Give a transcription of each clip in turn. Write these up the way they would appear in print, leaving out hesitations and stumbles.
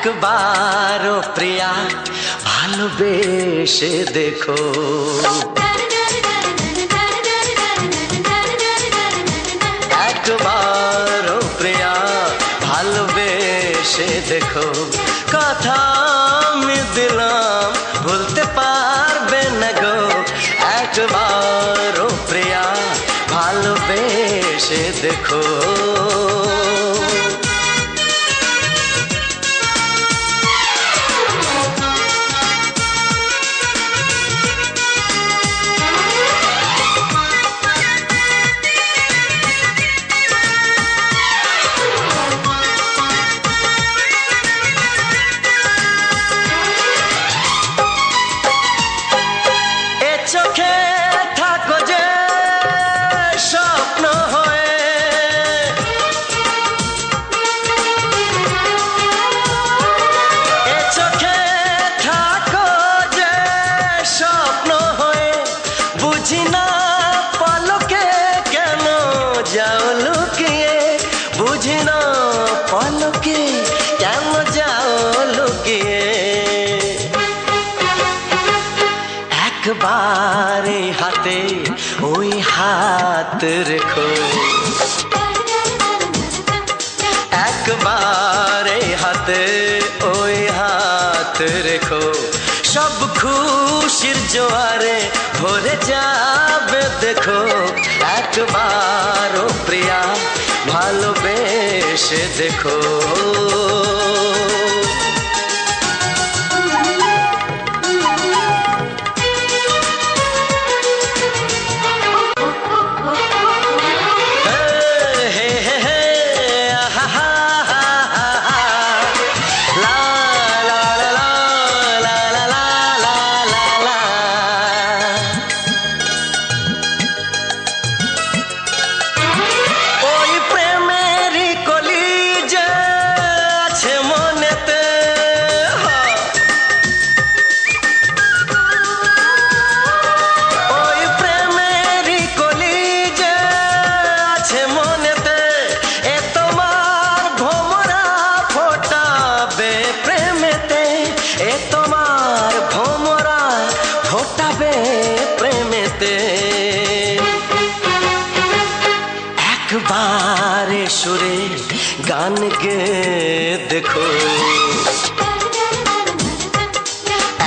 একবারও প্রিয়া ভালোবেসে দেখো, একবারও প্রিয়া ভালোবেসে দেখো, কথা আমি দিলাম ভুলতে পারবে না গো, একবারও প্রিয়া ভালোবেসে দেখো। চোখে থাকো যে স্বপ্ন হয়ে, না পলকে কেন যাও লুকিয়ে একবার এই হাতে ওই হাত রেখো একবার এই হাতে ওই হাত রেখো সব খুশির জোয়ারে ভরে যাবে দেখো একবার ও প্রিয়া ভালোবেসে দেখো একবারে সুরে গান গে দেখো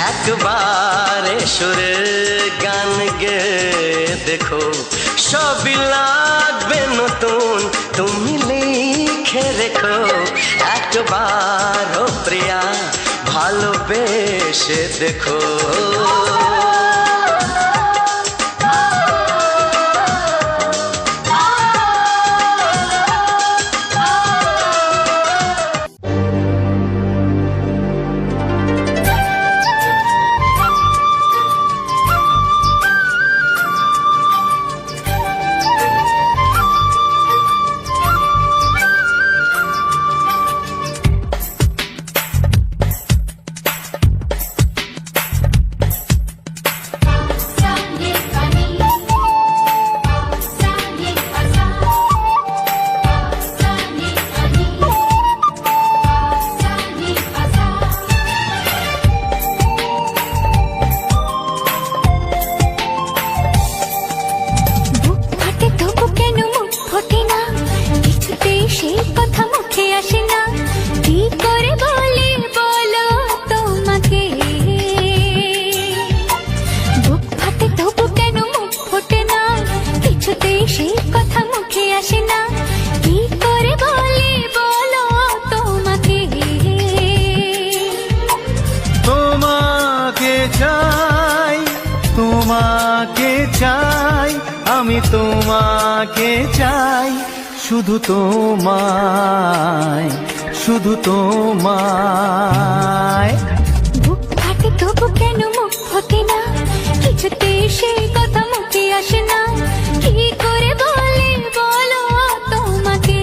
একবারে সুরে গান গে দেখো সবই লাগবে নতুন তুমি লিখে রেখো একবার ও প্রিয়া ভালোবেসে দেখো তোমাকে চাই আমি তোমাকে চাই শুধু তোমায় শুধু তোমায় বুক ফাটে তবু কেন মুখ ফোটে না কিছুতে সেই কথা মুখে আসে না কি করে বলি বলো তোমাকে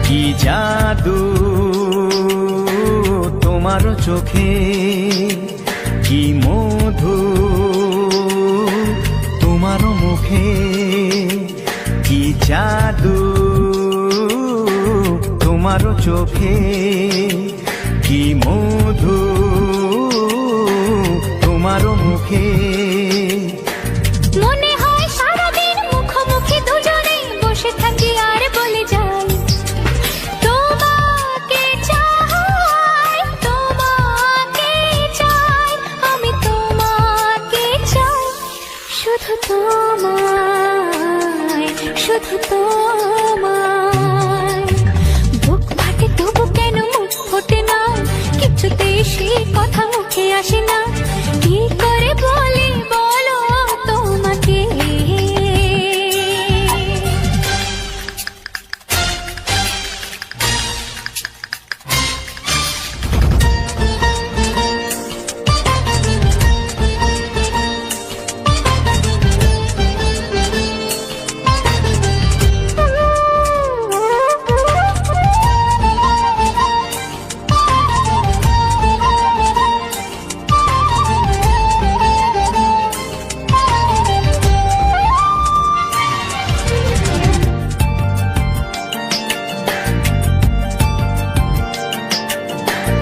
কি জাদু তোমার চোখে কি মধু তোমার মুখে কি জাদু তোমার চোখে কি মধু তোমার মুখে মনে হয় সারাদিন মুখোমুখি দুজনে বসে থাকি আর বলে যাই তোমাকে চাই আমি তোমাকে চাই শুধু তোমায় বুক ফাটে তবু কেন আসে না, কি করে বলি বলো তোমাকে।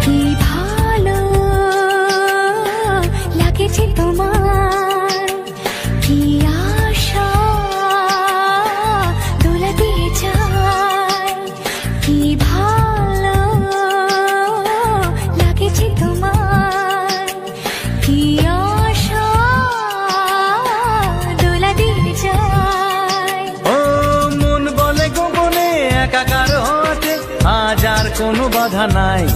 কি ভালো লাগেছে তোমার, কি আশা দোলা দিয়ে যায়। কি ভালো লাগেছে তোমার, কি আশা দোলা দিয়ে যায়। ও মন বলে গোপনে একাকার হতে আজ আর কোনো বাধা নাই।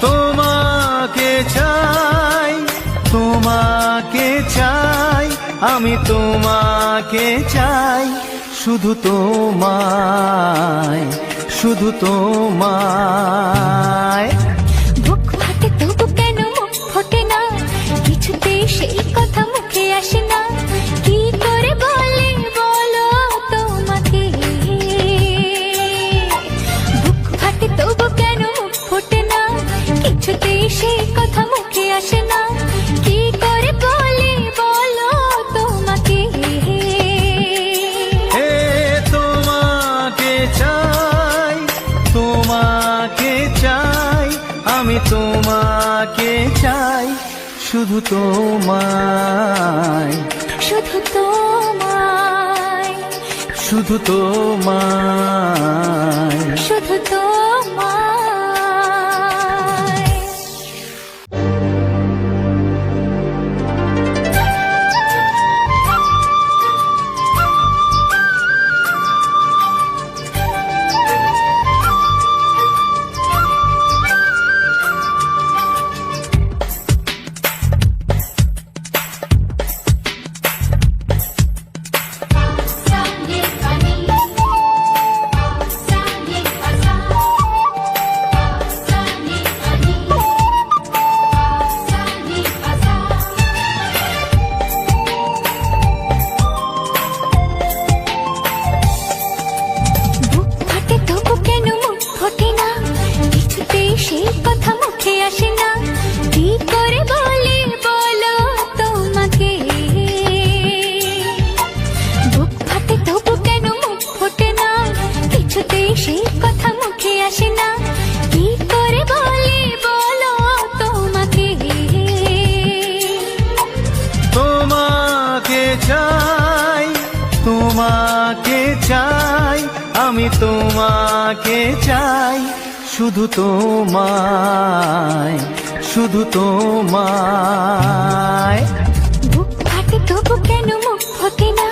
তোমাকে চাই, তোমাকে চাই, আমি তোমাকে চাই, শুধু তোমায়, শুধু তোমায়। বুক ফাটে তবু কেন মুখ ফোটে না, কিছুতে সেই কথা মুখে আসে না, কি করে বলে বলো তোমাকে। বুক ফাটে তবু কেন মুখ ফোটে না, কিছুতে সেই কথা মুখে আসে না, কি করে বলে বলো তোমাকে। হে তোমাকে চাই, তোমাকে চাই, আমি তোমাকে চাই, শুধু তোমায়, শুধু তোমায়, শুধু তোমায়। শুধু তোমায়। বুক ফাটে তবু কেন মুখ ফোটে না, কিছুতে সেই কথা মুখে আসে না, কি করে বলে বলো তোমাকে। বুক ফাটে তবু কেন মুখ ফোটে না, কিছুতে সেই কথা মুখে আসে না, কি করে বলে বলো তোমাকে। তোমাকে চাই, তোমাকে চাই, আমি তোমাকে চাই, শুধু তোমায়, শুধু তোমায়। বুক ফাটে তবু কেন মুখ ফোটে না,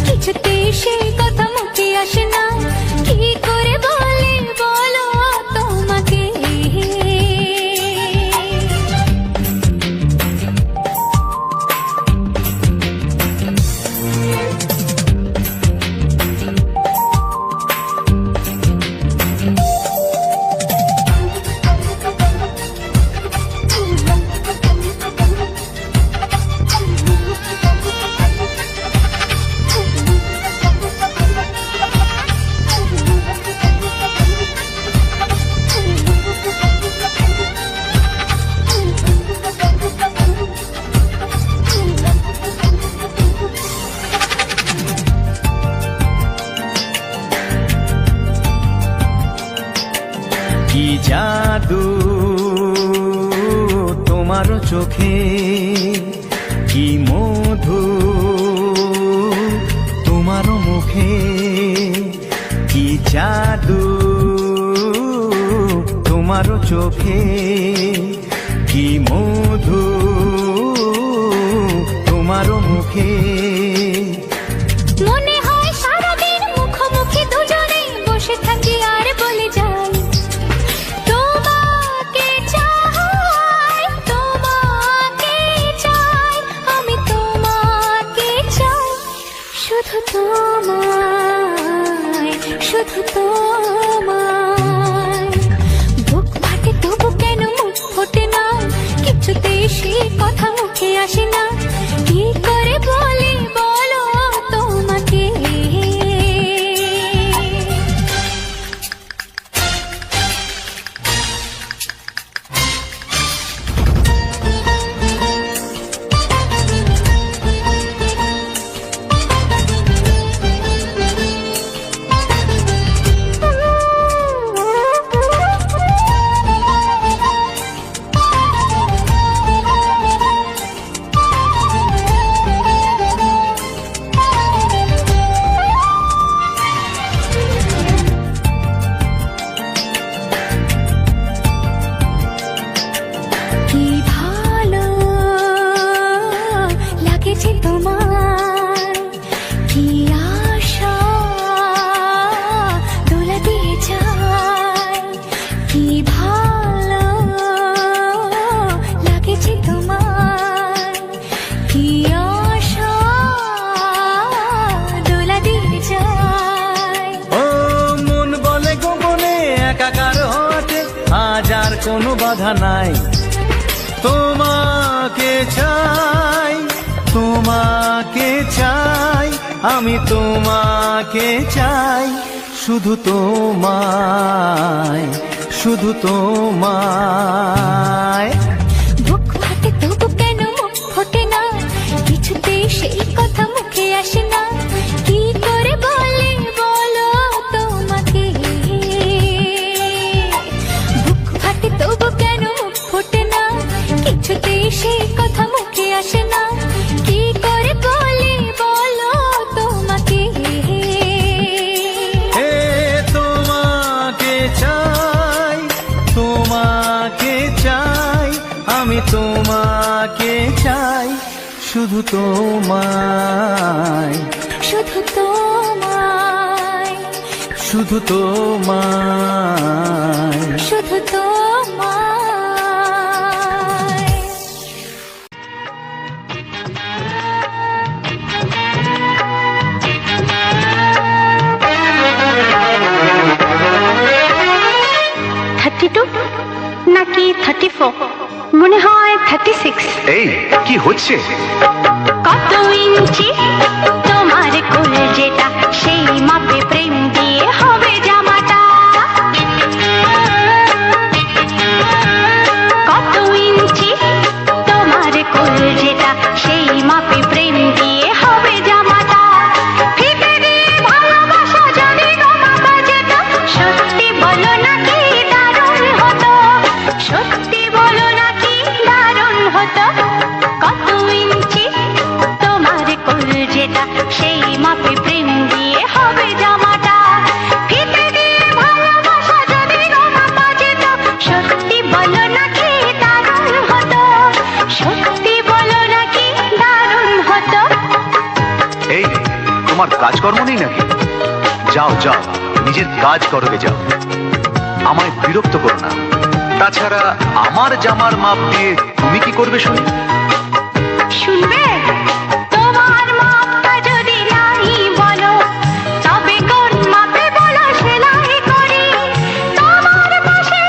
কিছুতে সেই কথা মুখে আসে না, কি করে বলে বলো তোমাকে। কি জাদু তোমার চোখে, কি মধু তোমার মুখে, কি জাদু তোমার চোখে, কি মধু তোমার মুখে। মনে হয় সারাদিন মুখোমুখি দুজনে বসে থাকি আর বলে যাই, তোমাকে চাই, তোমাকে আর কোনো বাধা নাই। তোমাকে চাই, তোমাকে চাই, আমি তোমাকে চাই, শুধু তোমায়, শুধু তোমায়। বুক ফাটে তবু কেন মুখ ফোটে না, কিছুতেই সেই কথা মুখে আসে না, কি করে বলে বলো তোমাকে। বুক ফাটে তবু কেন মুখ ফোটে না, কিছুতেই সেই কথা মুখে আসে না, কি করে বলে বলো তোমাকে। হে তোমাকে চাই, তোমাকে চাই, আমি তোমাকে চাই, শুধু তোমায়, শুধু তোমায়, শুধু তোমায়। শুধু তোমায়। নাকি 34, মনে হয় 36। এই কি হচ্ছে? কত ইঞ্চি তোমার কোল যেটা, সেই মাপে প্রেম দিয়ে হবে জামাটা। কত ইঞ্চি তোমার কোল যেটা, সেই মাপে প্রেম দিয়ে হবে জামাটা। ফিতে দিয়ে ভালোবাসা যদি গো মাপা যেত, সত্যি বলো নাকি দারুণ হতো, সত্যি বলো নাকি দারুণ হতো। কত ইঞ্চি তোমার কোল যেটা, সেই মাপে প্রেম দিয়ে হবে জামাটা। ফিতে দিয়ে ভালোবাসা যদি গো মাপা যেত, সত্যি বলো নাকি দারুণ হতো, সত্যি বলো নাকি দারুণ হতো। এই তোমার কাজকর্ম নেই নাকি? যাও যাও, নিজের কাজ করবে যাও, আমায় বিরক্ত করো না। তাছাড়া আমার জামার মাপ দিয়ে তুমি কি করবে শুনি? শুনবে? তোমার মাপটা যদি নাই বলো, তবে কোন মাপে বলো সেলাই করি তোমার পাশে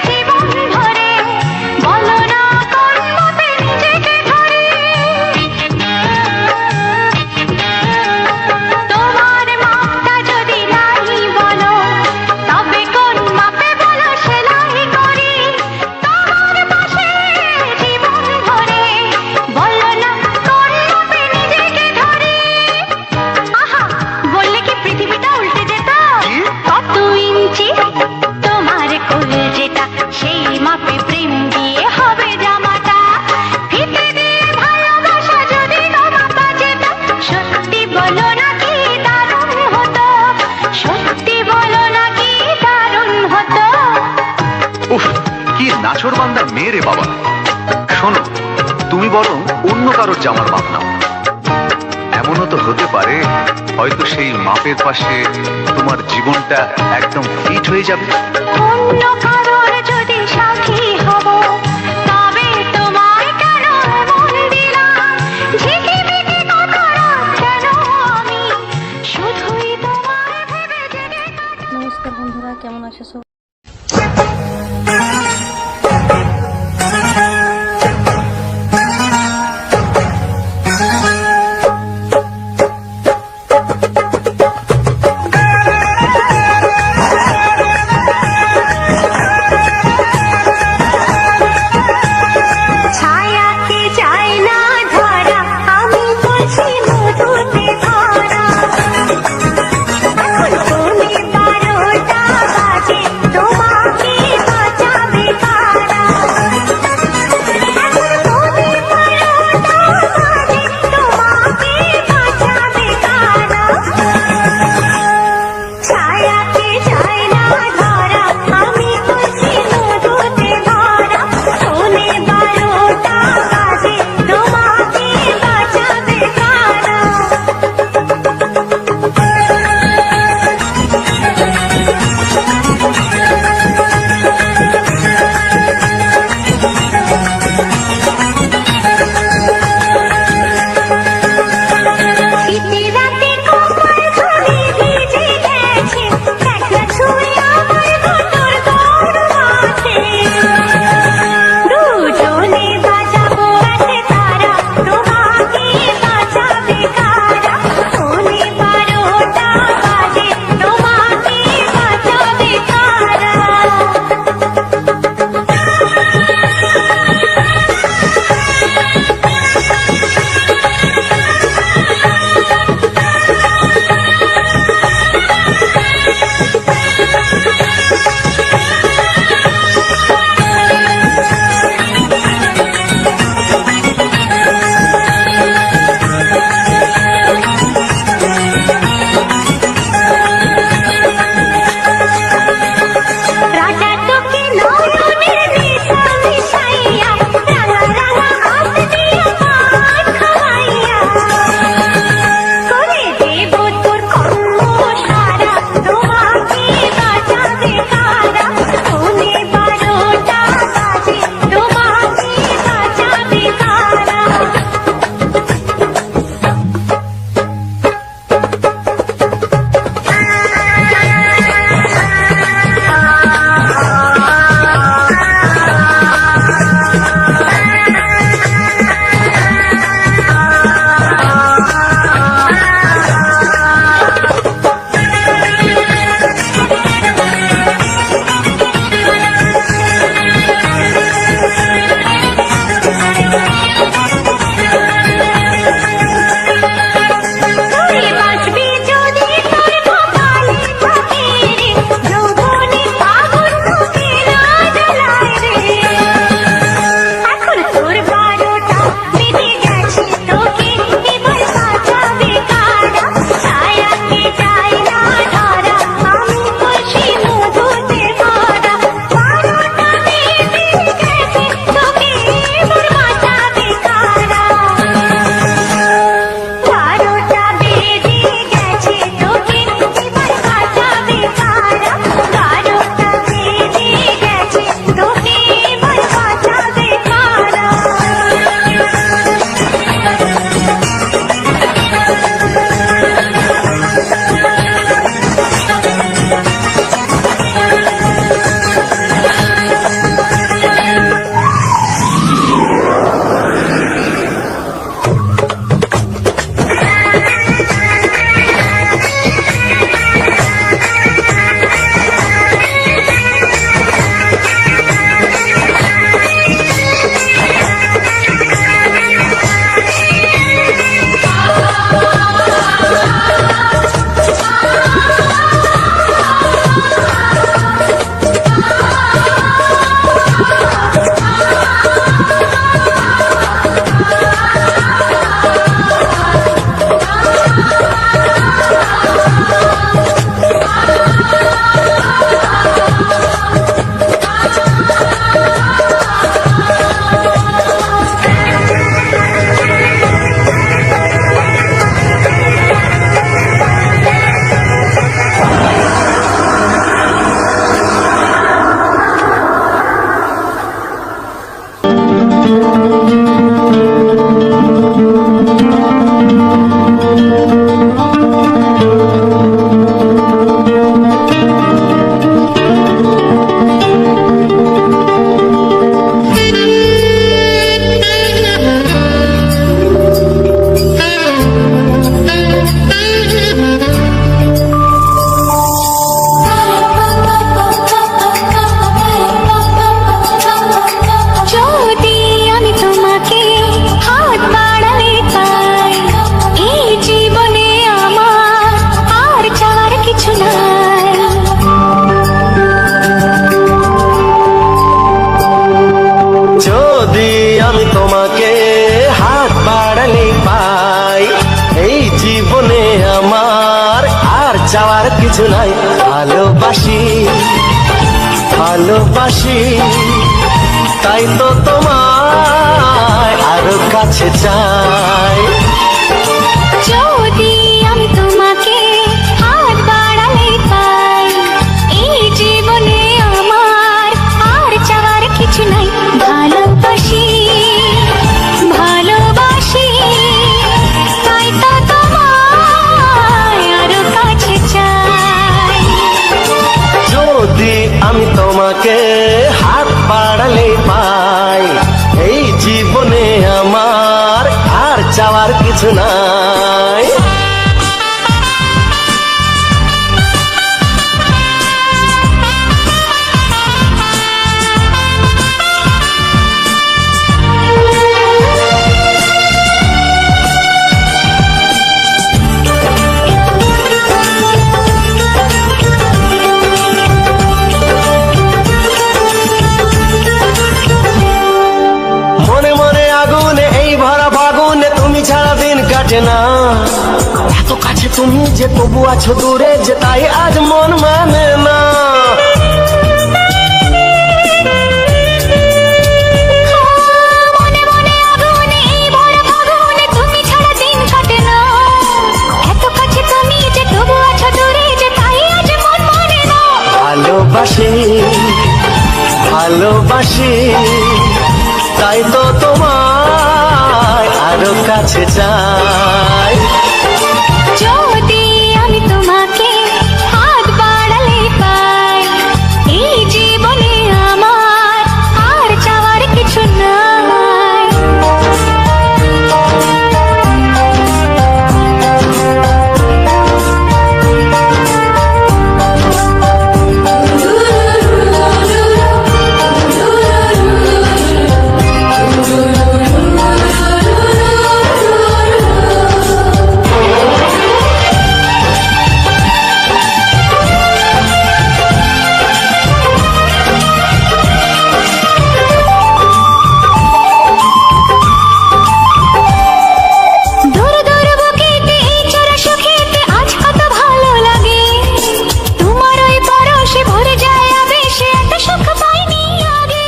জীবন ভরে। বলো না কোন মাপে নিজেকে ধরি। তোমার মাপটা যদি নাই বলো, তবে কোন মাপে বলো সেলাই করি তোমার পাশে জীবন ভরে। বলো না কোন মাপে নিজেকে ধরি। আহা, বললে কি পৃথিবীটা উল্টে যেত? কি? কত ইঞ্চি তোমার কোল যেটা, সেই মাপে প্রেম দিয়ে হবে জামাটা। ফিতে দিয়ে ভালোবাসা যদি গো মাপা যেত, সত্যি বলো নাকি দারুণ হতো, সত্যি বলো নাকি দারুণ হতো। উফ, কি নাছোড়বান্দা মেয়ে রে বাবা। শোনো, তুমি বরং অন্য কারোর জামার মাপ নাও। এমনও তো হতে পারে, হয়তো সেই মাপের পাশে তোমার জীবনটা একদম ফিট হয়ে যাবে। অন্য কারোর যদি সাথী হব, তবে তোমায় কেন মন দিলাম? ঝিকিমিকি কত রাত কেন আমি শুধুই তোমায় ভেবে জেগে কাটাই। নমস্কার বন্ধুরা, কেমন আছো সবাই? কিছু নাই। ভালোবাসি ভালোবাসি তাই তো তোমায় আরো কাছে চাই। যদি আমি তোমাকে হাত বাড়ালে পাই, এই জীবনে আমার আর চাওয়ার কিছু নাই। ভালোবাসি ভালোবাসি তাই তো তোমায় আরো কাছে চাই। যদি আমি তোমাকে হাত বাড়ালে পাই, এই জীবনে আমার আর চাওয়ার কিছু নাই। মনে মনে আগুনে এই ভরা ফাগুনে তুমি ছাড়া দিন কাটে না। এত কাছে তুমি যে তবু আছো দূরে, যে তাই আজ মন মানে না। মনে মনে আগুনে এই ভরা ফাগুনে তুমি ছাড়া দিন কাটে না। এত কাছে তুমি যে তবু আছো দূরে, যে তাই আজ মন মানে না। ভালোবাসি ভালোবাসি তাই তো তোমায় আরো কাছে চাই। যদি আমি তোমাকে হাত বাড়ালে পাই, এই জীবনে আমার আর চাওয়ার কিছু নাই। দূর দূর বুকেতে এই চোরা সুখেতে আজ কত ভালো লাগে। তোমার ওই পরশে ভরে যায় আবেশে, এত সুখ পাইনি আগে।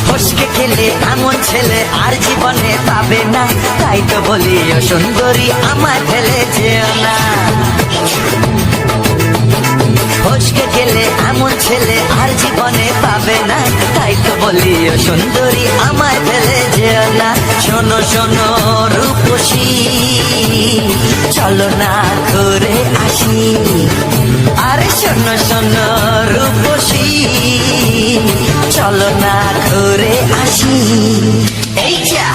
ফসকে খেলে এমন ছেলে আর জীবনে পাবে না, তাই তো বলি ও সুন্দরী আমায় ফেলে যেও না। ফসকে গেলে এমন ছেলে আর জীবনে পাবে না, তাই তো বলি ও সুন্দরী আমায় ফেলে যেও না। শোনো শোনো রূপসী, চলো না ঘুরে আসি। আরে শোনো শোনো রূপসী, চলো না ঘুরে আসি। এই যা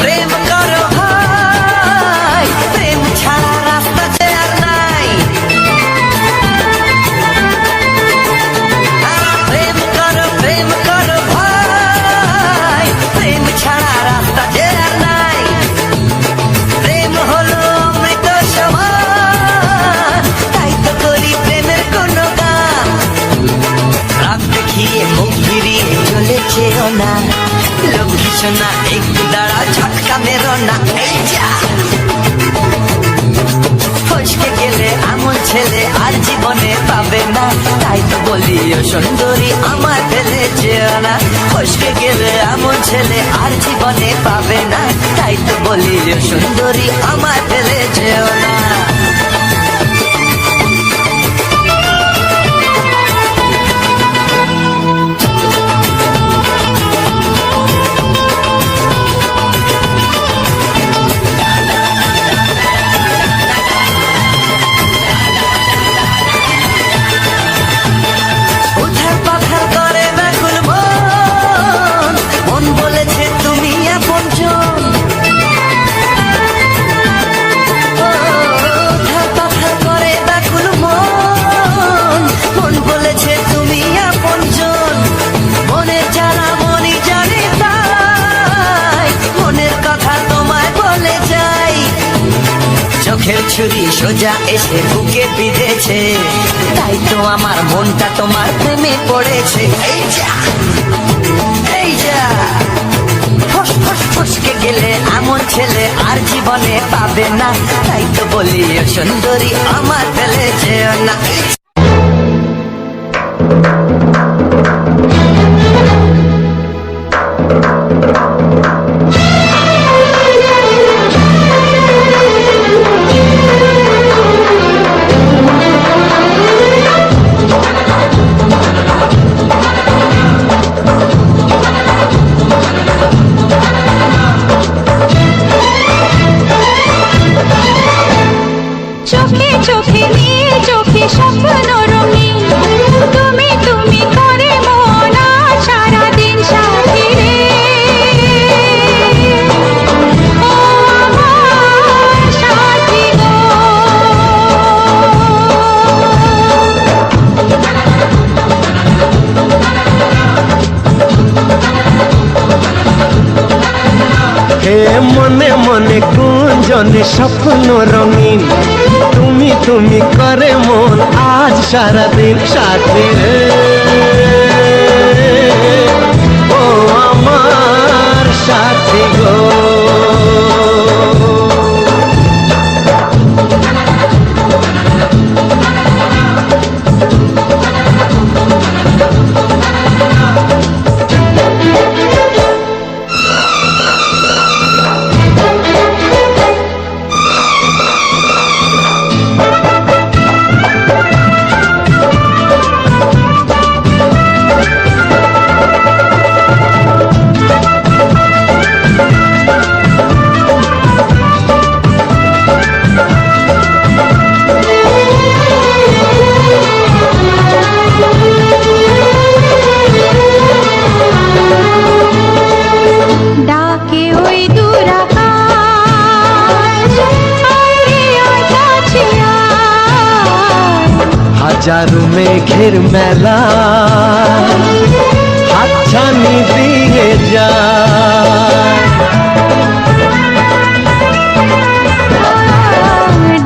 প্রেম করো ভাই, প্রেম ছাড়া রাস্তা যে আর নাই। প্রেম করো ভাই, প্রেম ছাড়া রাস্তা যে আর নাই। প্রেম হলো অমৃত সমান, তাই তো করি প্রেমের কোনো গান। রাত দেখিয়ে মুখ ফিরিয়ে চলে যেও না, লোক ভীষণা একটু দাঁড়া ঝটকা মেরো না। এই যা ফসকে গেলে এমন ছেলে আর জীবনে পাবে না, তাই তো বলি ও সুন্দরী আমায় ফেলে যেও না। ফসকে গেলে এমন ছেলে আর জীবনে পাবে না, তাই তো বলি ও সুন্দরী আমায় ফেলে যেও না। সোজা এসে বুকে বিঁধেছে, তাই তো আমার মনটা তোমার প্রেমে পড়েছে। এই যা ফস ফস ফসকে গেলে এমন ছেলে আর জীবনে পাবে না, তাই তো বলি ও সুন্দরী আমার ফেলে যেও না। চোখে চোখে নিয়ে চোখে স্বপ্ন রঙিন, তুমি তুমি করে মন সারাদিন সাথী রে। ও আমার সাথী গো। হে মনে মনে গুঞ্জনে স্বপ্ন রঙিন, তুমি তুমি করে মন আজ সারাদিন সাথী রে। ও আমার সাথী গো। ডাকে ওই দূর আকাশ, আরে আয় কাছে আয়। হাজারো মেঘের মেলা হাতছানি দিয়ে যায়।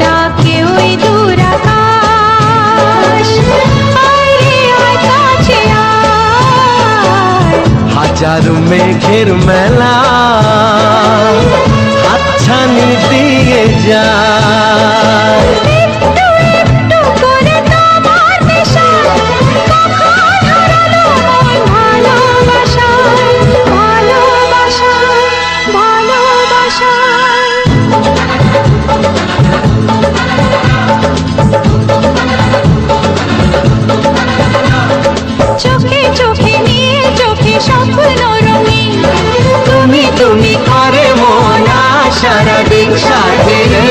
ডাকে ওই দূর আকাশ, আরে আয় কাছে আয়। হাজারো মেঘের মেলা হাতছানি দিয়ে যায়। একটু একটু করে তোমার নেশা, কখন হারালো মন ভালোবাসায়, ভালোবাসায়, ভালোবাসায়। চোখে চোখে নিয়ে চোখে স্বপ্ন রঙিন, তুমি তুমি করে মন আজ সারাদিন সাথী রে।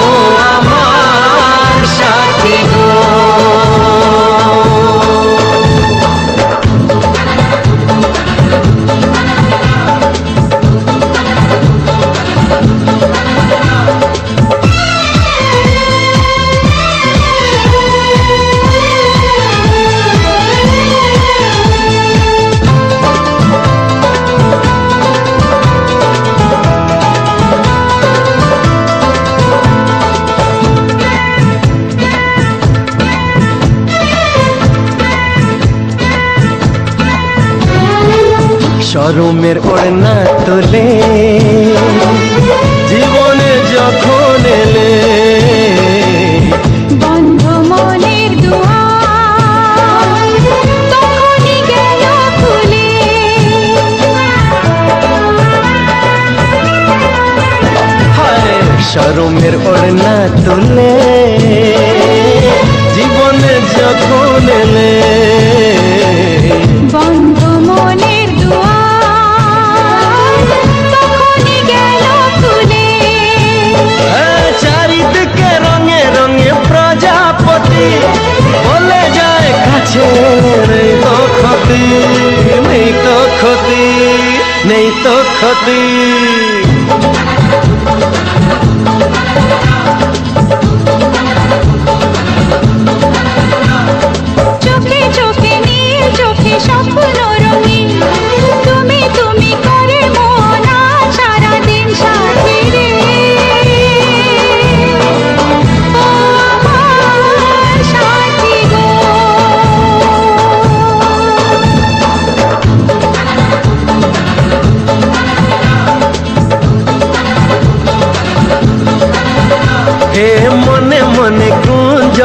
ও আমার সাথী গো। শরমের ওড়না তোলে জীবনে যখন এলে, বন্ধ মনের দুয়ার তখনই গেল খুলে। হায় শরমের ওড়না তোলে জীবনে যখন এলে, বন্ধ মনের দুয়ার তখনই গেল খুলে। চারিদিকে রঙে রঙে প্রজাপতি বলে যায় কাছে, নেই তো ক্ষতি, নেই তো ক্ষতি, নেই তো ক্ষতি। চোখে চোখে নিয়ে চোখে স্বপ্ন রঙিন, তুমি তুমি করে মন সারাদিন সাথী রে।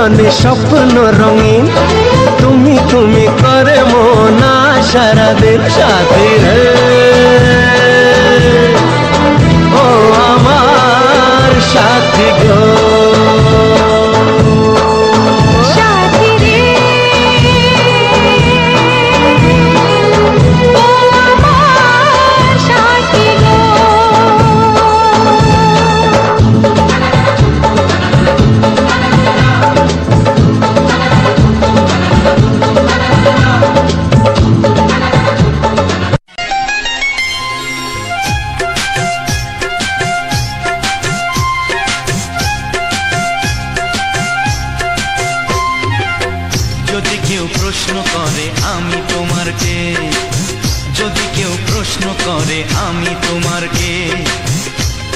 দুজনে স্বপ্ন রঙিন, তুমি তুমি করে মন সারাদিন সাথী রে। ও আমার সাথী গো, সাথী রে ও আমার সাথী গো। যদি কেউ প্রশ্ন করে আমি তোমার কে, যদি কেউ প্রশ্ন করে আমি তোমার কে,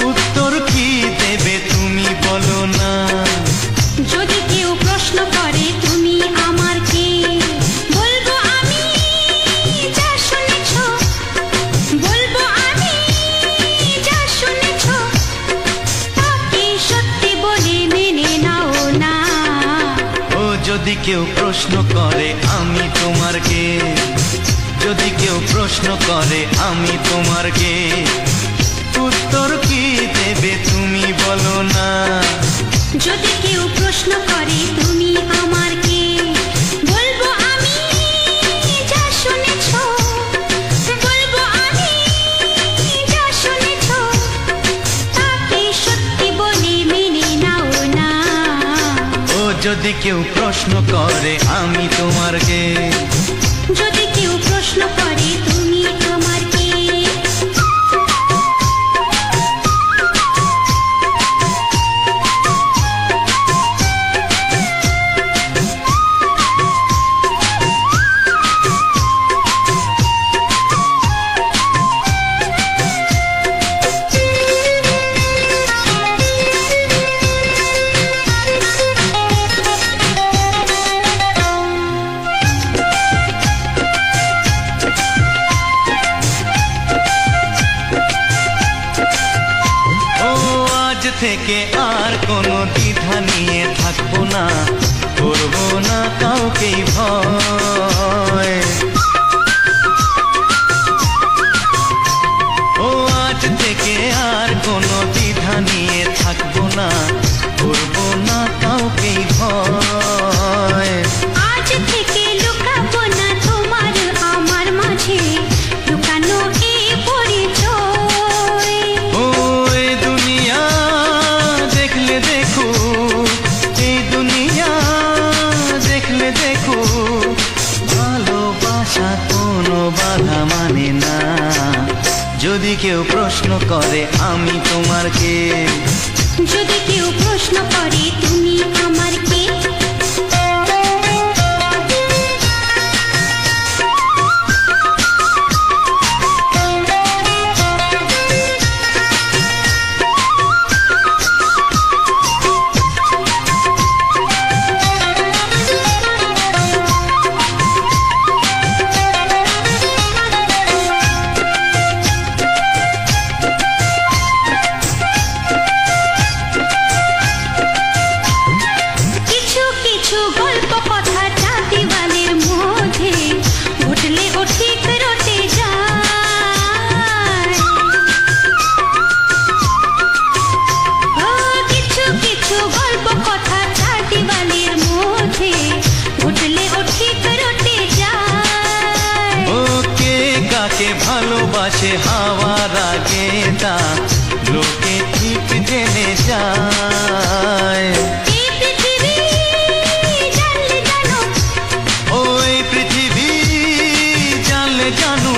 উত্তর কি দেবে তুমি বলো না। যদি কেউ প্রশ্ন করে তুমি আমার কে, বলবো আমি যা শুনেছ, বলবো আমি যা শুনেছ, তাকে সত্যি বলে মেনে নাও না। ও যদি কেউ প্রশ্ন করে আমি তোমার কে, যদি কেউ প্রশ্ন করে আমি তোমার কে, উত্তর কি দেবে তুমি বলো না। যদি কেউ প্রশ্ন করে তুমি আমার কে, বলবো আমি যা শুনেছ, বলবো আমি যা শুনেছ, তাকে সত্যি বলে মেনে নাও না। ও যদি কেউ প্রশ্ন করে আমি তোমার কে, যদি কেউ প্রশ্ন করে তুমি আমার কে। ও আজ থেকে আর কোনো দ্বিধা নিয়ে থাকবো না, করবো না কাউকেই ভয়। ও আজ থেকে আর কোনো দ্বিধা নিয়ে থাকবো না, করবো না কাউকেই ভয়। আজ থেকে লুকাবো না তোমার আমার মাঝে লুকানো এই পরিচয়। ও এই দুনিয়া দেখলে দেখো, এই দুনিয়া দেখলে দেখো, ভালোবাসা কোনো বাধা মানে না। যদি কেউ প্রশ্ন করে আমি তোমার কে, যদি কেউ প্রশ্ন করে তুমি আমার কে। কিছু কিছু গল্প কথা চাঁদিওয়ালের মধ্যে ঘটলে ও ঠিক রটে যায়। ও কিছু কিছু গল্প কথা চাঁদিওয়ালের মধ্যে ঘটলে ও ঠিক রটে যায়। ও কে কাকে ভালোবাসে হাওয়ার আগে তা লোকে ঠিক জেনে যায়। এই পৃথিবী জানলে জানো, ও এই পৃথিবী জানলে জানো,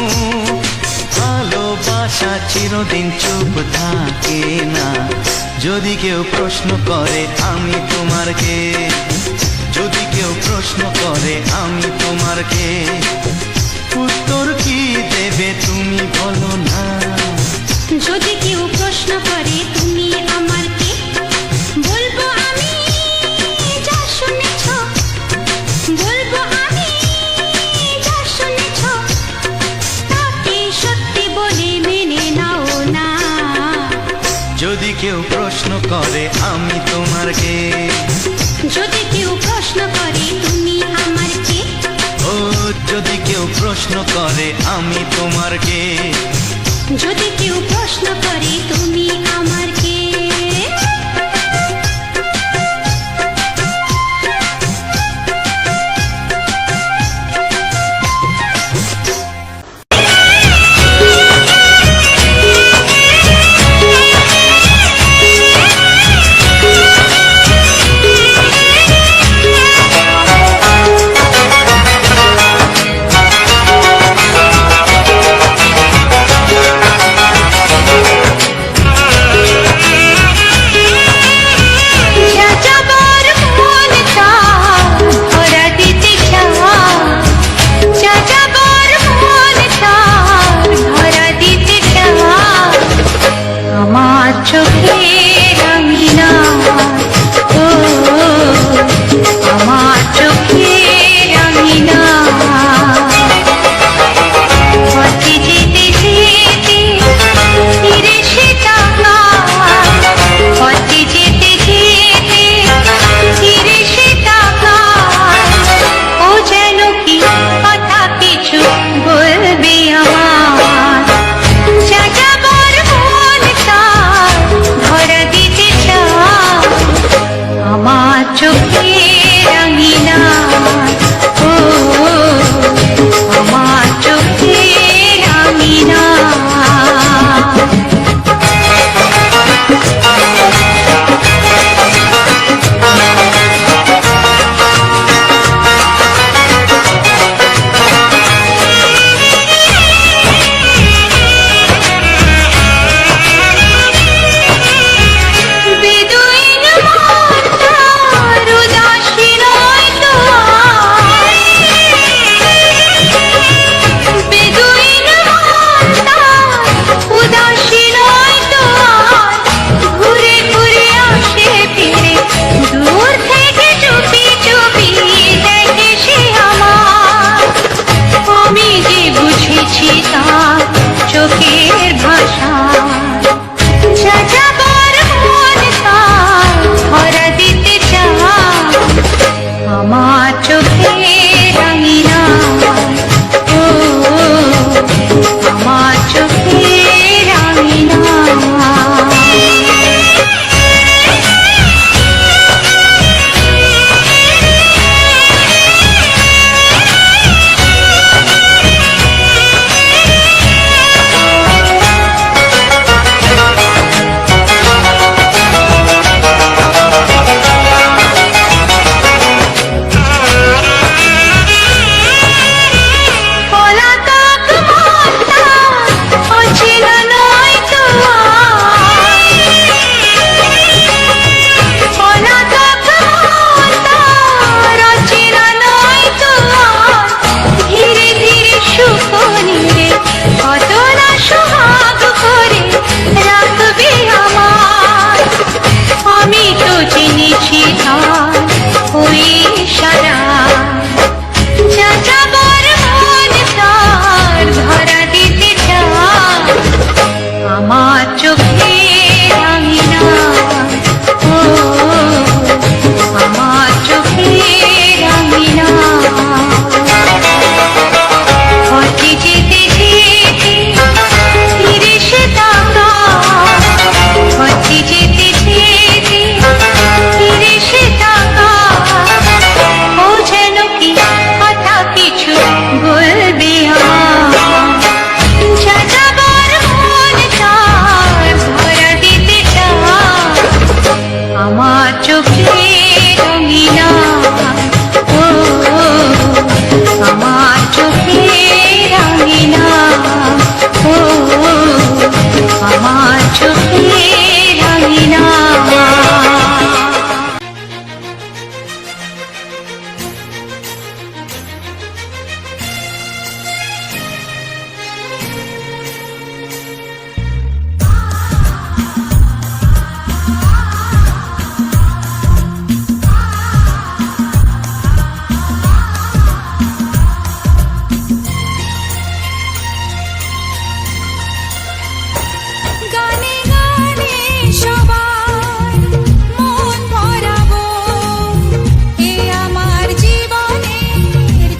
ভালোবাসা চিরদিন চুপ থাকে না। যদি কেউ প্রশ্ন করে আমি তোমার কে, যদি কেউ প্রশ্ন করে আমি তোমার কে, উত্তর কি দেবে তুমি বলো না। যদি কেউ প্রশ্ন করে তুমি আমার কে, বলবো আমি যা শুনেছ, বলবো আমি যা শুনেছ, তাকে সত্যি বলে মেনে নাও না। যদি কেউ প্রশ্ন করে আমি তোমার কে, যদি কেউ যদি কেউ প্রশ্ন করে আমি তোমার কে, যদি কেউ প্রশ্ন করে তুমি আমার কে,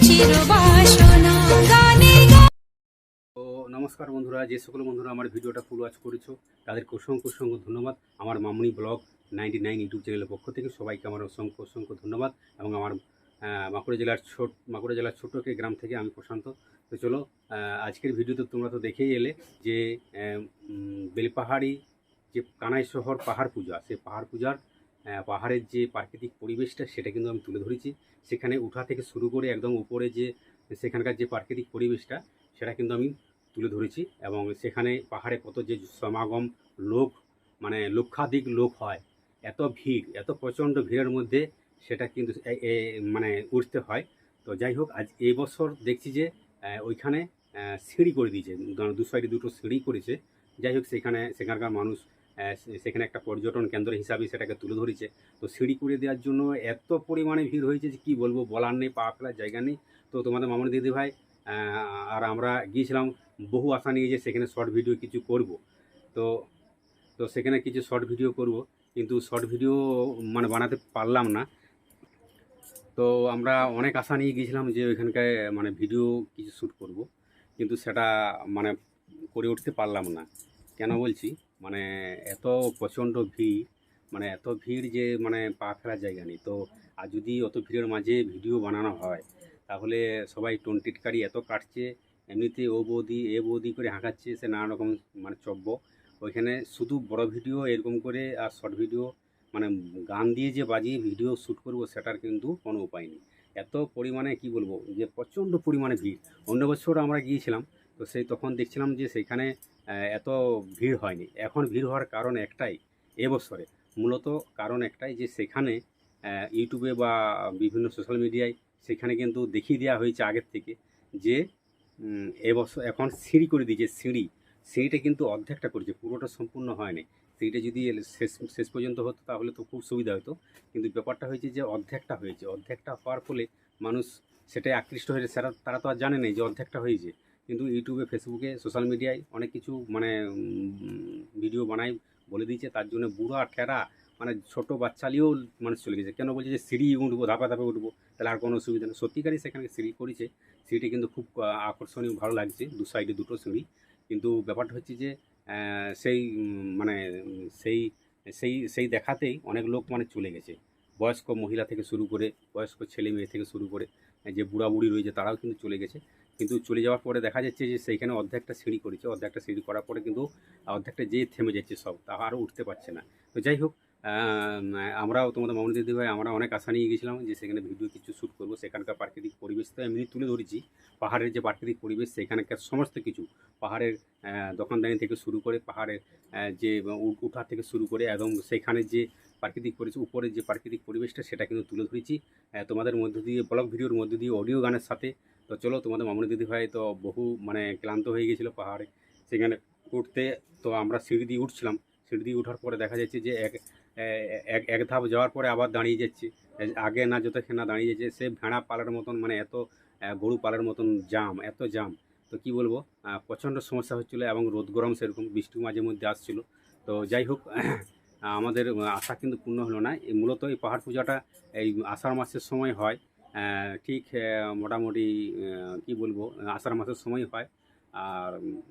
চিরবাসর নমস্কার বন্ধুরা, যে সকল বন্ধুরা আমার ভিডিওটা ফুল ওয়াচ করেছো তাদেরকে অসংখ্য অসংখ্য ধন্যবাদ। আমার মামুনি ব্লগ 99 ইউটিউব চ্যানেলের পক্ষ থেকে সবাইকে আমার অসংখ্য অসংখ্য ধন্যবাদ। এবং আমার বাঁকুড়া জেলার ছোট্ট একটি গ্রাম থেকে আমি প্রশান্ত। তো চলো, আজকের ভিডিওতে তোমরা তো দেখেই এলে যে বেলপাহাড়ি যে কানাই শহর পাহাড় পূজা, সেই পাহাড় পূজার পাহাড়ের যে প্রাকৃতিক পরিবেশটা সেটা কিন্তু আমি তুলে ধরেছি। সেখানে উঠা থেকে শুরু করে একদম উপরে যে সেখানকার যে প্রাকৃতিক পরিবেশটা সেটা কিন্তু আমি তুলে ধরেছি। এবং সেখানে পাহাড়ে কত যে সমাগম লোক, মানে লক্ষাধিক লোক হয়, এত ভিড়, এত প্রচণ্ড ভিড়ের মধ্যে সেটা কিন্তু মানে উঠতে হয়। তো যাই হোক, আজ এই বছর দেখছি যে ওইখানে সিঁড়ি করে দিয়েছে, দু সাইডে দুটো সিঁড়ি করেছে। যাই হোক, সেখানকার মানুষ সেখানে একটা পর্যটন কেন্দ্র হিসাবে সেটাকে তুলে ধরেছে। তো সিঁড়ি করে দেওয়ার জন্য এত পরিমাণে ভিড় হয়েছে যে কী বলবো, বলার নেই, পা ফেলার জায়গা নেই। তো তোমাদের মামনি দিদি ভাই আর আমরা গিয়েছিলাম বহু আশা নিয়ে যে সেখানে শর্ট ভিডিও কিছু করব। তো তো সেখানে কিছু শর্ট ভিডিও করব, কিন্তু শর্ট ভিডিও মানে বানাতে পারলাম না। তো আমরা অনেক আশা নিয়ে গিয়েছিলাম যে ওইখানকার মানে ভিডিও কিছু শ্যুট করব, কিন্তু সেটা মানে করে উঠতে পারলাম না। কেন বলছি, মানে এত প্রচণ্ড ভিড়, মানে এত ভিড় যে মানে পা ফেলার জায়গা নেই। তো আর যদি অত ভিড়ের মাঝে ভিডিও বানানো হয় তাহলে সবাই টিটকারি এত কাটছে, এমনিতে ও বৌদি এ বৌদি করে হাঁকাচ্ছে, সে নানা রকম মানে চব্য। ওইখানে শুধু বড় ভিডিও এরকম করে আর শর্ট ভিডিও মানে গান দিয়ে যে বাজিয়ে ভিডিও শ্যুট করব সেটার কিন্তু কোনো উপায় নেই। এত পরিমাণে কি বলবো যে প্রচণ্ড পরিমাণে ভিড়। অন্য বছর আমরা গিয়েছিলাম, তো তখন দেখছিলাম যে সেইখানে এত ভিড় হয়নি। এখন ভিড় হওয়ার কারণ একটাই, এবছরে মূলত কারণ একটাই, যে সেখানে ইউটিউবে বা বিভিন্ন সোশ্যাল মিডিয়ায় সেখানে কিন্তু দেখিয়ে দেওয়া হয়েছে আগের থেকে যে এবছর এখন সিঁড়ি করে দিয়েছে। সিঁড়িটা কিন্তু অর্ধেকটা করেছে, পুরোটা সম্পূর্ণ হয়নি। সিঁড়িটা যদি শেষ পর্যন্ত হতো তাহলে তো খুব সুবিধা হতো, কিন্তু ব্যাপারটা হয়েছে যে অর্ধেকটা হয়েছে। অর্ধেকটা হওয়ার ফলে মানুষ সেটাই আকৃষ্ট হয়েছে। তারা তো আর জানে না যে অর্ধেকটা হয়েছে, কিন্তু ইউটিউবে, ফেসবুকে, সোশ্যাল মিডিয়ায় অনেক কিছু মানে ভিডিও বানাই বলে দিয়েছে। তার জন্য বুড়া ঠেরা মানে ছোটো বাচ্চালিও মানুষ চলে গেছে। কেন বলছে যে সিঁড়ি উঠবো, ধাপে ধাপে উঠবো, তাহলে আর কোনো অসুবিধা নেই। সত্যিকারই সেখানে সিঁড়ি করেছে, সিঁড়িটা কিন্তু খুব আকর্ষণীয়, ভালো লাগছে, দু সাইডে দুটো সিঁড়ি। কিন্তু ব্যাপারটা হচ্ছে যে সেই মানে সেই সেই সেই দেখাতেই অনেক লোক মানে চলে গেছে। বয়স্ক মহিলা থেকে শুরু করে, বয়স্ক ছেলে মেয়ে থেকে শুরু করে যে বুড়া বুড়ি রয়েছে তারাও কিন্তু চলে গেছে। কিন্তু চলে যাওয়ার পরে দেখা যাচ্ছে যে সেইখানে অর্ধেকটা সিঁড়ি করেছে, অর্ধেকটা সিঁড়ি করার পরে কিন্তু অর্ধেকটা যেয়ে থেমে যাচ্ছে সব, তা আরও উঠতে পারছে না। তো যাই হোক, আমরাও তোমাদের মামনি দিদি ভাই আমরা অনেক আশা নিয়ে গেছিলাম যে সেখানে ভিডিও কিছু শ্যুট করবো। সেখানকার প্রাকৃতিক পরিবেশ তো এমনি তুলে ধরেছি, পাহাড়ের যে প্রাকৃতিক পরিবেশ সেখানকার সমস্ত কিছু, পাহাড়ের দোকানদানি থেকে শুরু করে, পাহাড়ের যে উঠা থেকে শুরু করে একদম সেখানে যে প্রাকৃতিক পরিবেশ, উপরের যে প্রাকৃতিক পরিবেশটা সেটা কিন্তু তুলে ধরেছি তোমাদের মধ্য দিয়ে, ব্লগ ভিডিওর মধ্য দিয়ে, অডিও গানের সাথে। তো চলো, তোমাদের মামনি দিদি ভাই তো বহু মানে ক্লান্ত হয়ে গেছিলো পাহাড়ে সেখানে উঠতে। তো আমরা সিঁড়ি দিয়ে উঠছিলাম, সিঁড়ি দিয়ে ওঠার পরে দেখা যাচ্ছে যে এক ধাপ যাওয়ার পরে আবার দাঁড়িয়ে যাচ্ছে, আগে না যতক্ষণ না দাঁড়িয়ে যাচ্ছে। সে ভেড়া পালার মতন, মানে এত গরু পালার মতন জাম, এত জাম। তো কি বলবো, প্রচণ্ড সমস্যা হচ্ছিলো। এবং রোদ গরম সেরকম, বৃষ্টি মাঝে মধ্যে আসছিলো। তো যাই হোক, আমাদের আশা কিন্তু পূর্ণ হলো না। মূলত এই পাহাড় পূজাটা এই আষাঢ় মাসের সময় হয়, ঠিক মোটামুটি কি বলবো, আষাঢ় মাসের সময় হয়, আর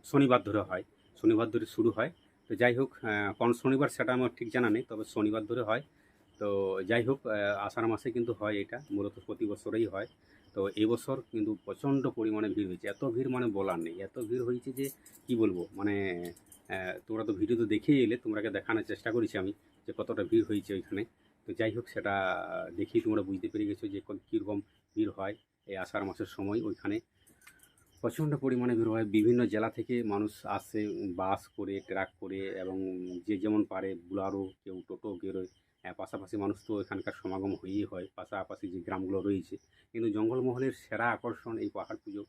শনিবার ধরে হয়, শনিবার ধরে শুরু হয়। তো যাই হোক, কোন শনিবার সেটা আমার ঠিক জানা নেই, তবে শনিবার ধরে হয়। তো যাই হোক, আষাঢ় মাসে কিন্তু হয়, এটা মূলত প্রতি বছরেই হয়। তো এবছর কিন্তু প্রচণ্ড পরিমাণে ভিড় হয়েছে, এত ভিড় মানে বলার নেই, এত ভিড় হয়েছে যে কি বলবো। মানে তোমরা তো ভিডিও তো দেখেই এলে, তোমরাকে দেখানোর চেষ্টা করেছি আমি যে কতটা ভিড় হয়েছে ওইখানে। তো যাই হোক, সেটা দেখেই তোমরা বুঝতে পেরে গেছো যে কীরকম ভিড় হয় এই আষাঢ় মাসের সময়। ওইখানে প্রচণ্ড পরিমাণে ভিড় হয়, বিভিন্ন জেলা থেকে মানুষ আসে, বাস করে, ট্রাক করে, এবং যে যেমন পারে, বুলারো, কেউ টোটো, কেউ পাশাপাশি মানুষ তো এখানকার সমাগম হয়েই হয়, পাশাপাশি যে গ্রামগুলো রয়েছে। কিন্তু জঙ্গলমহলের সেরা আকর্ষণ এই পাহাড় পুজো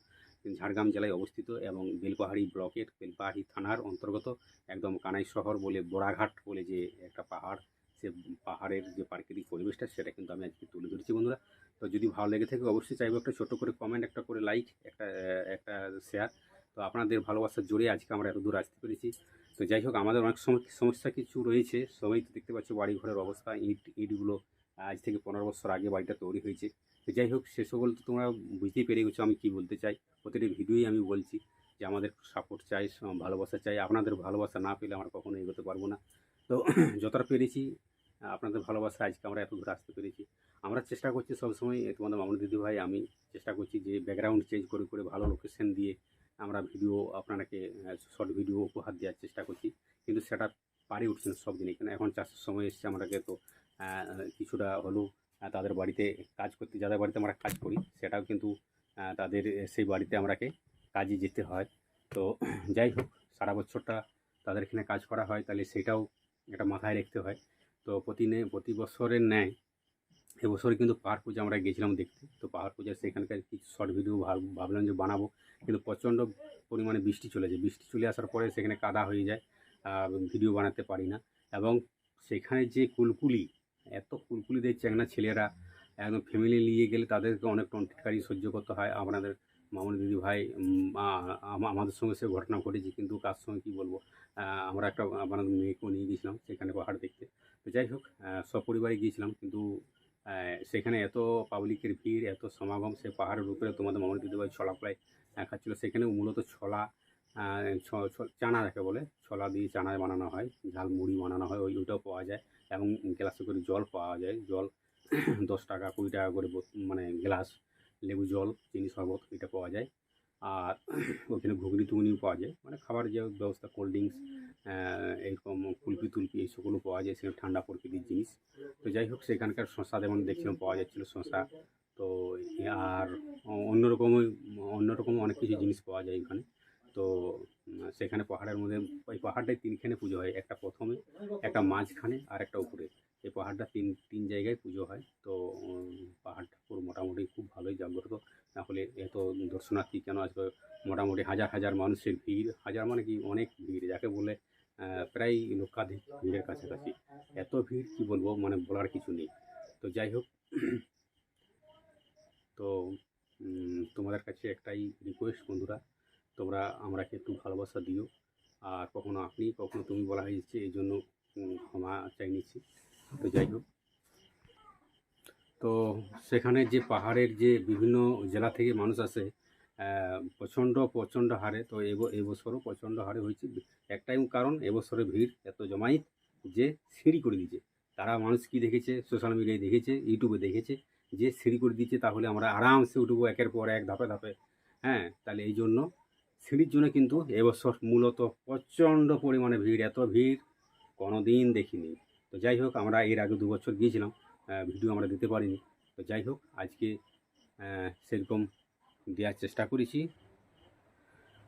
ঝাড়গ্রাম জেলায় অবস্থিত, এবং বেলপাহাড়ি ব্লকের, বেলপাহাড়ি থানার অন্তর্গত একদম কানাই শহর বলে, বোড়াঘাট বলে যে একটা পাহাড়, সে পাহাড়ের যে প্রাকৃতিক পরিবেশটা সেটা কিন্তু আমি আজকে তুলে ধরেছি বন্ধুরা। তো যদি ভালো লেগে থাকে অবশ্যই চাইবো একটা ছোটো করে কমেন্ট, একটা করে লাইক, একটা শেয়ার। তো আপনাদের ভালোবাসার জোরে আজকে আমরা এত দূর আসতে পেরেছি। তো যাই হোক, আমাদের অনেক সমস্যা কিছু রয়েছে, সবাই তো দেখতে পাচ্ছ বাড়ি ঘরের অবস্থা। ইটগুলো আজ থেকে 15 বছর আগে বাড়িটা তৈরি হয়েছে, তো যাই হোক, সে সকল তো তোমরা বুঝতেই পেরে গেছো আমি কি বলতে চাই। প্রতিটি ভিডিওই আমি বলছি যে আমাদের সাপোর্ট চাই, ভালোবাসা চাই। আপনাদের ভালোবাসা না পেলে আমরা কখনো এগোতে পারবো না। তো যতটা পেরেছি আপনাদের ভালোবাসা আজকে আমরা এত দূর আসতে পেরেছি। আমরা চেষ্টা করছি সবসময়, তোমাদের মামুনি দিদিভাই আমি চেষ্টা করছি যে ব্যাকগ্রাউন্ড চেঞ্জ করে করে ভালো লোকেশন দিয়ে আমরা ভিডিও আপনাকে শর্ট ভিডিও উপহার দেওয়ার চেষ্টা করছি, কিন্তু সেটা পারে উঠছে না সব দিনই। কেন এখন চাষের সময় এসছে, আমাদেরকে তো কিছুটা হলেও তাদের বাড়িতে কাজ করতে, যাদের বাড়িতে আমরা কাজ করি সেটাও কিন্তু তাদের সেই বাড়িতে আমরাকে কাজে যেতে হয়। তো যাই হোক, সারা বছরটা তাদের এখানে কাজ করা হয়, তাহলে সেটাও একটা মাথায় রাখতে হয়। তো প্রতি বছরের ন্যায় এবছরে কিন্তু পাহাড় পূজা আমরা গেছিলাম দেখতে। তো পাহাড় পূজা সেখানকার কিছু শর্ট ভিডিও ভাবলাম যে বানাবো, কিন্তু প্রচণ্ড পরিমাণে বৃষ্টি চলে যায়। বৃষ্টি চলে আসার পরে সেখানে কাদা হয়ে যায়, ভিডিও বানাতে পারি না। এবং সেখানে যে কুলকুলি, এত কুলকুলি দিচ্ছে না ছেলেরা, একদম ফ্যামিলি নিয়ে গেলে তাদেরকে অনেক টন্টিটকারি সহ্য করতে হয়। আপনাদের মামুনি দিদি ভাই আমাদের সঙ্গে সে ঘটনা ঘটেছে, কিন্তু কার সঙ্গে কী বলবো, আমরা একটা আপনাদের মেয়েকেও নিয়ে গিয়েছিলাম সেখানে পাহাড় দেখতে। তো যাই হোক, সপরিবারে গিয়েছিলাম, কিন্তু সেখানে এত পাবলিকের ভিড়, এত সমাগম, সে পাহাড়ের উপরে তোমাদের মামুনি দিদিভাই ছলা ফ্রাই খাচ্ছিলো। সেখানে মূলত ছলা চানা যাকে বলে, ছলা দিয়ে চানা বানানো হয়, ঝাল মুড়ি বানানো হয়, ওইটাও পাওয়া যায়। এবং গ্লাসে করে জল পাওয়া যায়, জল 10 টাকা 20 টাকা করে মানে গ্লাস, লেবু জল, চিনি শরবত এটা পাওয়া যায়। আর ওখানে ঘুগনি টুগনিও পাওয়া যায়, মানে খাবার যে ব্যবস্থা, কোল্ড ড্রিঙ্কস, এরকম কুলপি টুলপি এই সবগুলো পাওয়া যায়, সেখানে ঠান্ডা প্রকৃতির জিনিস। তো যাই হোক, সেখানকার শসা যেমন দেখছিলাম পাওয়া যাচ্ছিলো শসা। তো আর অন্যরকম অনেক কিছু জিনিস পাওয়া যায় এখানে। তো সেখানে পাহাড়ের মধ্যে, ওই পাহাড়টায় 3খানে পুজো হয়, একটা প্রথমে, একটা মাঝখানে, আর একটা উপরে। এই পাহাড়টা তিন জায়গায় পুজো হয়। তো পাহাড়টা পুরো মোটামুটি খুব ভালোই জাগ্রত, নাহলে এত দর্শনার্থী কেন আসবে। মোটামুটি হাজার হাজার মানুষের ভিড়, হাজার মানে কি অনেক ভিড়, যাকে বলে প্রায় লক্ষাধিক ভিড়ের কাছাকাছি। এত ভিড় কি বলবো, মানে বলার কিছু নেই। তো যাই হোক, তো তোমাদের কাছে একটাই রিকোয়েস্ট বন্ধুরা, তোমরা আমরাকে একটু ভালোবাসা দিও। আর কখনো আপনি কখনো তুমি বলা হয়েছে, এই জন্য ক্ষমা চাই নিচ্ছি। তো যাই হোক, তো সেখানে যে পাহাড়ের যে বিভিন্ন জেলা থেকে মানুষ আসে প্রচণ্ড হারে। তো এবছরও প্রচণ্ড হারে হয়েছে। একটাই কারণ, এবছরে ভিড় এত জমায়েত যে সিঁড়ি করে দিয়েছে। তারা মানুষ কি দেখেছে, সোশ্যাল মিডিয়ায় দেখেছে, ইউটিউবে দেখেছে যে সিঁড়ি করে দিয়েছে, তাহলে আমরা আরামসে উঠবো একের পর এক, ধাপে ধাপে। হ্যাঁ, তাহলে এই জন্য সিঁড়ির জন্য কিন্তু এবছর মূলত প্রচণ্ড পরিমাণে ভিড়, এত ভিড় কোনো দিন দেখিনি। তো যাই হোক, আমরা এর আগে 2 বছর গিয়েছিলাম, ভিডিও আমরা দিতে পারিনি। তো যাই হোক, আজকে সেরকম দেওয়ার চেষ্টা করেছি।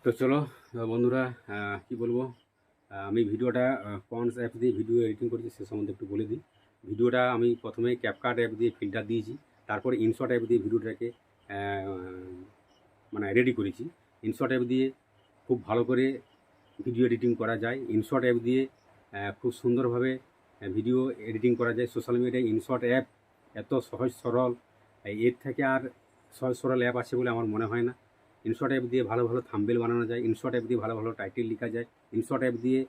তো চলো বন্ধুরা, কি বলবো, আমি ভিডিওটা কোন অ্যাপ দিয়ে ভিডিও এডিটিং করেছি সে সম্বন্ধে একটু বলে দিই। ভিডিওটা আমি প্রথমে ক্যাপকাট অ্যাপ দিয়ে ফিল্টার দিয়েছি, তারপরে ইনশট অ্যাপ দিয়ে ভিডিওটাকে মানে রেডি করেছি। ইনশট অ্যাপ দিয়ে খুব ভালো করে ভিডিও এডিটিং করা যায়। ইনশট অ্যাপ দিয়ে খুব সুন্দরভাবে ভিডিও এডিটিং করা যায়। সোশ্যাল মিডিয়ায় ইনশট অ্যাপ এত সহজ সরল, এর থেকে আর সহজ সরল অ্যাপ আছে বলে আমার মনে হয় না। ইনশট অ্যাপ দিয়ে ভালো ভালো থাম্বনেল বানানো যায়, ইনশট অ্যাপ দিয়ে ভালো ভালো টাইটেল লেখা যায়, ইনশট অ্যাপ দিয়ে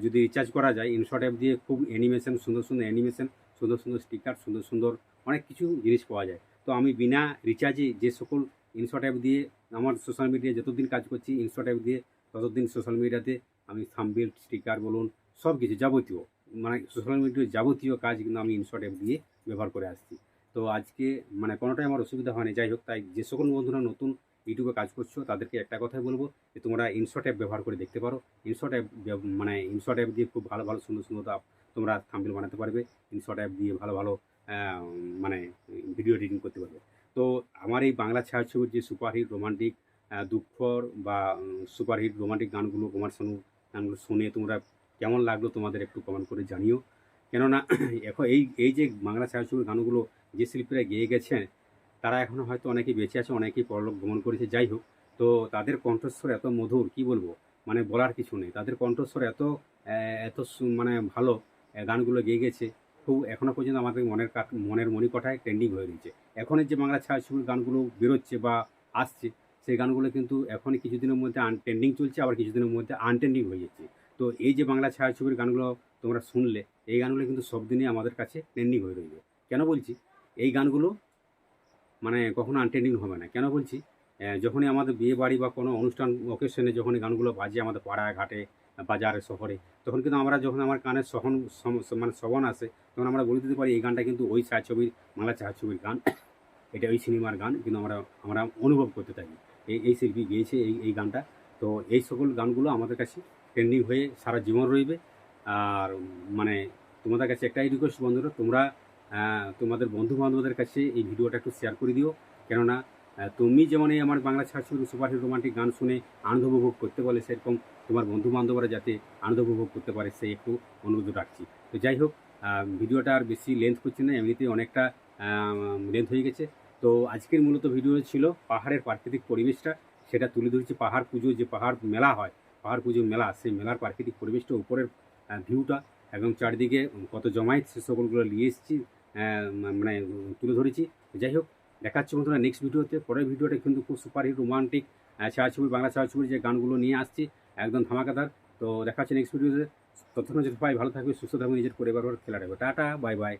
যদি রিচার্জ করা যায়, ইনশট অ্যাপ দিয়ে খুব অ্যানিমেশন, সুন্দর সুন্দর অ্যানিমেশন, সুন্দর সুন্দর স্টিকার, সুন্দর সুন্দর অনেক কিছু জিনিস পাওয়া যায়। তো আমি বিনা রিচার্জে যে সকল ইনশট অ্যাপ দিয়ে আমার সোশ্যাল মিডিয়ায় যতদিন কাজ করছি, ইনশট অ্যাপ দিয়ে ততদিন সোশ্যাল মিডিয়াতে আমি থাম্বনেল, স্টিকার বলুন, সব কিছু যাবতীয়, মানে সোশ্যাল মিডিয়ার যাবতীয় কাজ কিন্তু আমি ইনশট অ্যাপ দিয়ে ব্যবহার করে আসছি। তো আজকে মানে কোনোটাই আমার অসুবিধা হয়নি। যাই হোক, তাই যে সকল বন্ধুরা নতুন ইউটিউবে কাজ করছো তাদেরকে একটা কথাই বলবো যে তোমরা ইনশট অ্যাপ ব্যবহার করে দেখতে পারো। ইনশট অ্যাপ মানে ইনশট অ্যাপ দিয়ে খুব ভালো ভালো সুন্দর সুন্দর তোমরা থাম্বনেল বানাতে পারবে। ইনশট অ্যাপ দিয়ে ভালো ভালো মানে ভিডিও এডিটিং করতে পারবে। তো আমার এই বাংলা ছায়াছবির যে সুপারহিট রোমান্টিক দুঃখর বা সুপারহিট রোমান্টিক গানগুলো, কমার্শিয়াল গানগুলো শুনে তোমরা কেমন লাগলো তোমাদের একটু কমেন্ট করে জানিও। কেননা এখন এই যে বাংলা ছায়াছবির গানগুলো যে শিল্পীরা গেয়ে গেছেন, তারা এখনও হয়তো অনেকেই বেঁচে আছে, অনেকেই পরলোক গমন করেছে। যাই হোক, তো তাদের কণ্ঠস্বর এত মধুর, কি বলবো, মানে বলার কিছু নেই। তাদের কণ্ঠস্বর এত মানে ভালো, গানগুলো গেয়ে গেছে, খুব এখনও পর্যন্ত আমাদের মনের মণিকোঠায় ট্রেন্ডিং হয়ে রয়েছে। এখনের যে বাংলা ছায়াছবির গানগুলো বেরোচ্ছে বা আসছে, সেই গানগুলো কিন্তু এখনই কিছুদিনের মধ্যে ট্রেন্ডিং চলছে, আবার কিছুদিনের মধ্যে আনট্রেন্ডিং হয়ে যাচ্ছে। তো এই যে বাংলা ছায়াছবির গানগুলো তোমরা শুনলে, এই গানগুলো কিন্তু সব দিনই আমাদের কাছে ট্রেন্ডিং হয়ে রইবে। কেন বলছি, এই গানগুলো মানে কখনো আনট্রেন্ডিং হবে না। কেন বলছি, যখনই আমাদের বিয়ে বাড়ি বা কোনো অনুষ্ঠান অকেশনে যখনই গানগুলো বাজে আমাদের পাড়ায় ঘাটে বাজারে শহরে, তখন কিন্তু আমরা যখন আমার কানে মানে শ্রবণ আসে, তখন আমরা বলে দিতে পারি এই গানটা কিন্তু ওই ছায়াছবির বাংলা ছায়াছবির গান, এটা ওই সিনেমার গান, কিন্তু আমরা অনুভব করতে থাকি এই শিল্পী গেয়েছে এই গানটা। তো এই সকল গানগুলো আমাদের কাছে ট্রেন্ডিং হয়ে সারা জীবন রইবে। আর মানে তোমাদের কাছে একটাই রিকোয়েস্ট বন্ধুরা, তোমরা তোমাদের বন্ধু বান্ধবদের কাছে এই ভিডিওটা একটু শেয়ার করে দিও। কেননা তুমি যেমন এই আমার বাংলা ছায়াছবি সুপারহিট রোমান্টিক গান শুনে আনন্দ উপভোগ করতে বলে, সেরকম তোমার বন্ধু বান্ধবরা যাতে আনন্দ উপভোগ করতে পারে সেই একটু অনুরোধ রাখছি। তো যাই হোক, ভিডিওটা আর বেশি লেন্থ করছি না, এমনিতেই অনেকটা লেন্থ হয়ে গেছে। তো আজকের মূলত ভিডিও ছিল পাহাড়ের প্রাকৃতিক পরিবেশটা, সেটা তুলে ধরেছি। পাহাড় পুজো, যে পাহাড় মেলা হয়, পাহাড় পুজো মেলা, সেই মেলার প্রাকৃতিক পরিবেশটা, উপরের ভিউটা এবং চারদিকে কত জমায়েত, সে সকলগুলো নিয়ে এসেছি, মানে তুলে ধরেছি। যাই হোক, দেখাচ্ছি বন্ধুরা নেক্সট ভিডিওতে। পরের ভিডিওটা কিন্তু খুব সুপারহিট রোমান্টিক ছায়াছবি, বাংলা ছায়াছবির যে গানগুলো নিয়ে আসছি, একদম ধামাকাদার। তো দেখা হচ্ছে নেক্সট ভিডিওতে। ততক্ষণ যদি সবাই ভালো থাকবে, সুস্থ থাকবে, নিজের পরিবার খেলা রাখবে। Tata, bye bye.